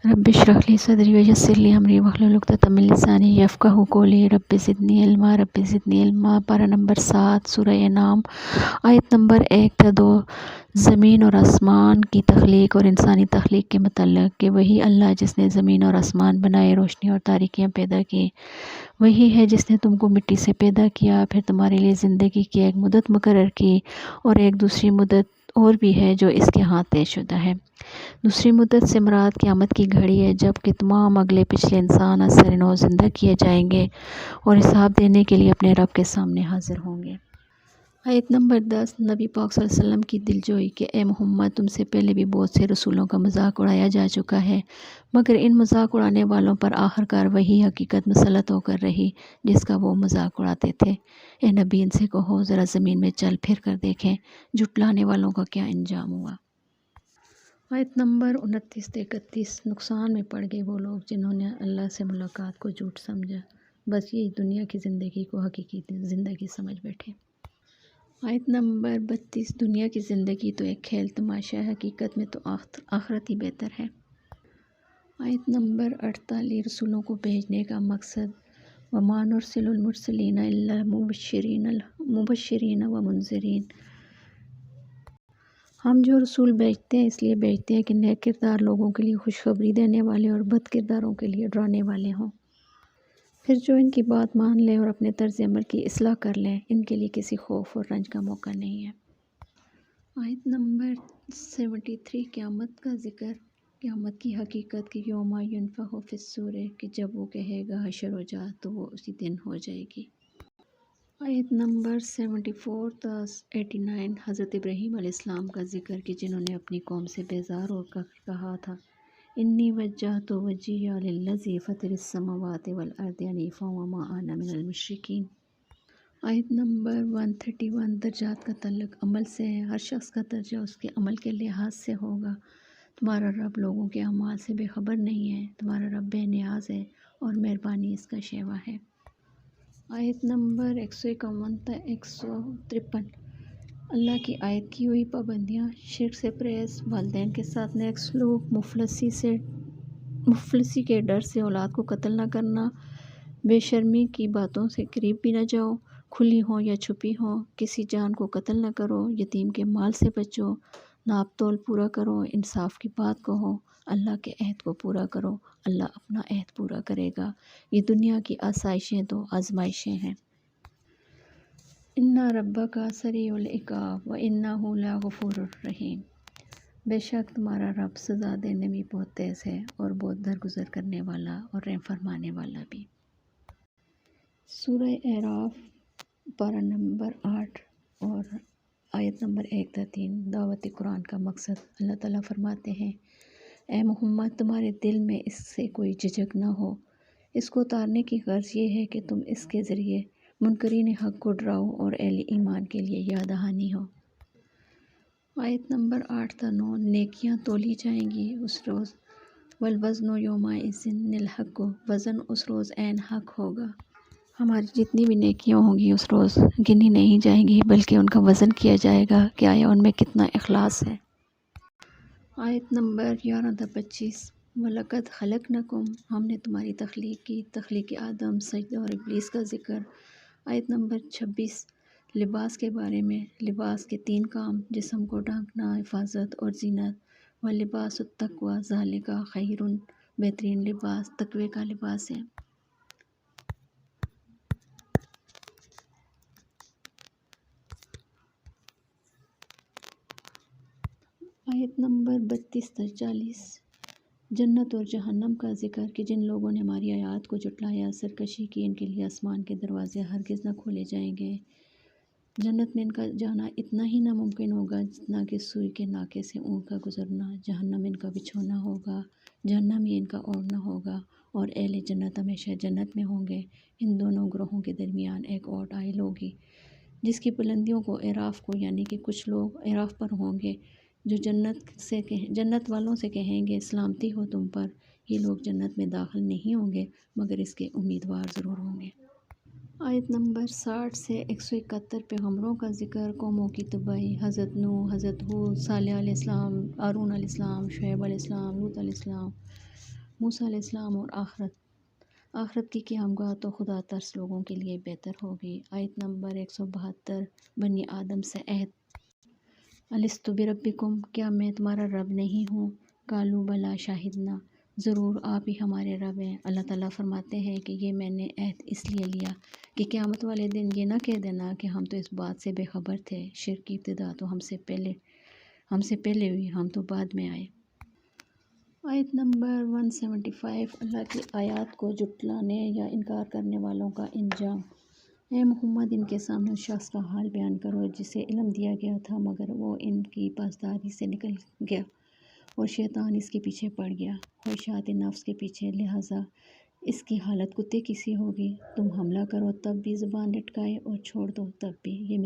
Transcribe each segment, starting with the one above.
رب اشرح لی صدری ویسر لی امری واحلل عقدۃ من لسانی یفقہوا قولی رب زدنی علما پارہ نمبر 7 سورہ انعام آیت نمبر 1 تا 2 زمین اور آسمان کی تخلیق اور انسانی تخلیق کے متعلق کہ وہی اللہ جس نے زمین اور آسمان بنائے، روشنی اور تاریکیاں پیدا کی، وہی ہے جس نے تم کو مٹی سے پیدا کیا، پھر تمہارے لیے زندگی کی ایک مدت مقرر کی اور ایک دوسری مدت اور بھی ہے جو اس کے ہاتھ طے شدہ ہے۔ دوسری مدت سے مراد قیامت کی گھڑی ہے، جب کہ تمام اگلے پچھلے انسان از سر نو زندہ کیے جائیں گے اور حساب دینے کے لیے اپنے رب کے سامنے حاضر ہوں گے۔ آیت نمبر 10 نبی پاک صلی اللہ علیہ وسلم کی دلجوئی کہ اے محمد، تم سے پہلے بھی بہت سے رسولوں کا مذاق اڑایا جا چکا ہے، مگر ان مذاق اڑانے والوں پر آخرکار وہی حقیقت مسلط ہو کر رہی جس کا وہ مذاق اڑاتے تھے۔ اے نبی، ان سے کہو ذرا زمین میں چل پھر کر دیکھیں جھٹلانے والوں کا کیا انجام ہوا۔ آیت نمبر 29 سے 31 نقصان میں پڑ گئے وہ لوگ جنہوں نے اللہ سے ملاقات کو جھوٹ سمجھا، بس یہی دنیا کی زندگی کو حقیقی زندگی سمجھ بیٹھے۔ آیت نمبر 32 دنیا کی زندگی تو ایک کھیل تماشا ہے، حقیقت میں تو آخرت ہی بہتر ہے۔ آیت نمبر 48 رسولوں کو بھیجنے کا مقصد وَمَا نُرْسِلُ الْمُرْسَلِينَ إِلَّا مُبَشِّرِينَ وَمُنذِرِينَ، ہم جو رسول بھیجتے ہیں اس لیے بھیجتے ہیں کہ نیک کردار لوگوں کے لیے خوشخبری دینے والے اور بد کرداروں کے لیے ڈرانے والے ہوں۔ پھر جو ان کی بات مان لیں اور اپنے طرز عمل کی اصلاح کر لیں، ان کے لیے کسی خوف اور رنج کا موقع نہیں ہے۔ آیت نمبر 73 قیامت کا ذکر، قیامت کی حقیقت کہ یوم ینفخ فی الصور، کہ جب وہ کہے گا حشر ہو جا تو وہ اسی دن ہو جائے گی۔ آیت نمبر 74 تا 89 حضرت ابراہیم علیہ السلام کا ذکر کہ جنہوں نے اپنی قوم سے بیزار ہو کر کہا تھا انی وجہت وجہی للذی فطر السماوات والارض حنیفا وما انا من المشرکین۔ آیت نمبر 131 درجات کا تعلق عمل سے ہے، ہر شخص کا درجہ اس کے عمل کے لحاظ سے ہوگا، تمہارا رب لوگوں کے اعمال سے بے خبر نہیں ہے، تمہارا رب بے نیاز ہے اور مہربانی اس کا شیوا ہے۔ آیت نمبر 151 تا 153 اللہ کی عائد کی ہوئی پابندیاں، شرک سے پرہیز، والدین کے ساتھ نیک سلوک، مفلسی کے ڈر سے اولاد کو قتل نہ کرنا، بے شرمی کی باتوں سے قریب بھی نہ جاؤ، کھلی ہوں یا چھپی ہوں، کسی جان کو قتل نہ کرو، یتیم کے مال سے بچو، ناپ تول پورا کرو، انصاف کی بات کہو، اللہ کے عہد کو پورا کرو، اللہ اپنا عہد پورا کرے گا، یہ دنیا کی آسائشیں تو آزمائشیں ہیں۔ اِنَّ رَبَّكَ سَرِيعُ الْعِقَابِ وَإِنَّهُ لَغَفُورٌ رَحِيمٌ، بے شک تمہارا رب سزا دینے میں بہت تیز ہے اور بہت درگزر کرنے والا اور رحم فرمانے والا بھی۔ سورہ اعراف پارہ نمبر 8 اور آیت نمبر 1 تا 3 دعوت قرآن کا مقصد اللہ تعالیٰ فرماتے ہیں اے محمد، تمہارے دل میں اس سے کوئی جھجک نہ ہو، اس کو اتارنے کی غرض یہ ہے کہ تم اس کے ذریعے منکرین حق کو ڈراؤ اور اہل ایمان کے لیے یاد دہانی ہو۔ آیت نمبر 8 تا 9 نیکیاں تولی جائیں گی اس روز، والوزن یومئذ الحق، وزن اس روز عین حق ہوگا، ہماری جتنی بھی نیکیاں ہوں گی اس روز گنی نہیں جائیں گی بلکہ ان کا وزن کیا جائے گا کہ آیا ان میں کتنا اخلاص ہے۔ آیت نمبر 11 تا 25 وَلَقَدْ خَلَقْنَاكُمْ، ہم نے تمہاری تخلیق کی، تخلیق آدم، سجدہ اور ابلیس کا ذکر۔ آیت نمبر 26 لباس کے بارے میں، لباس کے 3 کام، جسم کو ڈھانکنا، حفاظت اور زینت، وَلِبَاسُ التَّقْویٰ ذَلِکَ خَیْرٌ، بہترین لباس تقوی کا لباس ہے۔ آیت نمبر 32 تا 40 جنت اور جہنم کا ذکر کہ جن لوگوں نے ہماری آیات کو جھٹلایا، سرکشی کی، ان کے لیے آسمان کے دروازے ہرگز نہ کھولے جائیں گے، جنت میں ان کا جانا اتنا ہی ناممکن ہوگا جتنا کہ سوئی کے ناکے سے اونٹ کا گزرنا، جہنم ان کا بچھونا ہوگا، جہنم ہی ان کا اوڑھنا ہوگا، اور اہل جنت ہمیشہ جنت میں ہوں گے، ان دونوں گروہوں کے درمیان ایک اور حائل ہوگی جس کی بلندیوں کو اعراف کو، یعنی کہ کچھ لوگ اعراف پر ہوں گے جو جنت والوں سے کہیں گے سلامتی ہو تم پر، یہ لوگ جنت میں داخل نہیں ہوں گے مگر اس کے امیدوار ضرور ہوں گے۔ آیت نمبر 60 سے 171 پیغمبروں کا ذکر، قوموں کی تباہی، حضرت نوح، حضرت ہود، صالح علیہ السلام، ہارون علیہ السلام، شعیب علیہ السلام، لوط علیہ السلام، موسیٰ علیہ السلام، اور آخرت کی قیامگاہ تو خدا ترس لوگوں کے لیے بہتر ہوگی۔ آیت نمبر 172 بنی آدم سے عہد، الستُ بربکم، کیا میں تمہارا رب نہیں ہوں؟ قالوا بلی شہدنا، ضرور آپ ہی ہمارے رب ہیں۔ اللہ تعالیٰ فرماتے ہیں کہ یہ میں نے عہد اس لیے لیا کہ قیامت والے دن یہ نہ کہہ دینا کہ ہم تو اس بات سے بے خبر تھے، شرک کی ابتدا تو ہم سے پہلے ہوئی، ہم تو بعد میں آئے۔ آیت نمبر 175 اللہ کی آیات کو جھٹلانے یا انکار کرنے والوں کا انجام۔ اے محمد، ان کے سامنے اس شخص کا حال بیان کرو جسے علم دیا گیا تھا مگر وہ ان کی پاسداری سے نکل گیا اور شیطان اس کے پیچھے پڑ گیا، خواہشات نفس کے پیچھے، لہٰذا اس کی حالت کتے کی سی ہوگی۔ تم حملہ کرو تب بھی زبان لٹکائے اور چھوڑ دو تب بھی۔ یہ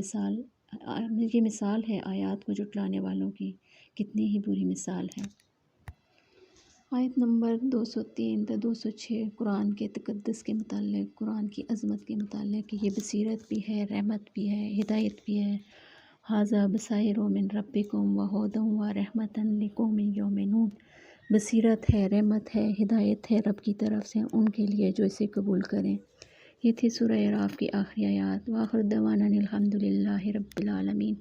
مثال ہے آیات کو جھٹلانے والوں کی، کتنی ہی بری مثال ہے۔ آیت نمبر 203 تا 206 قرآن کے تقدس کے متعلق، قرآن کی عظمت کے متعلق، یہ بصیرت بھی ہے، رحمت بھی ہے، ہدایت بھی ہے۔ ھذا بصائر من ربکم وھدی ورحمۃ لقوم یؤمنون، بصیرت ہے، رحمت ہے، ہدایت ہے رب کی طرف سے ان کے لیے جو اسے قبول کریں۔ یہ تھی سورہ اعراف کی آخری آیات۔ وآخر دعوانا الحمد للہ رب العالمین۔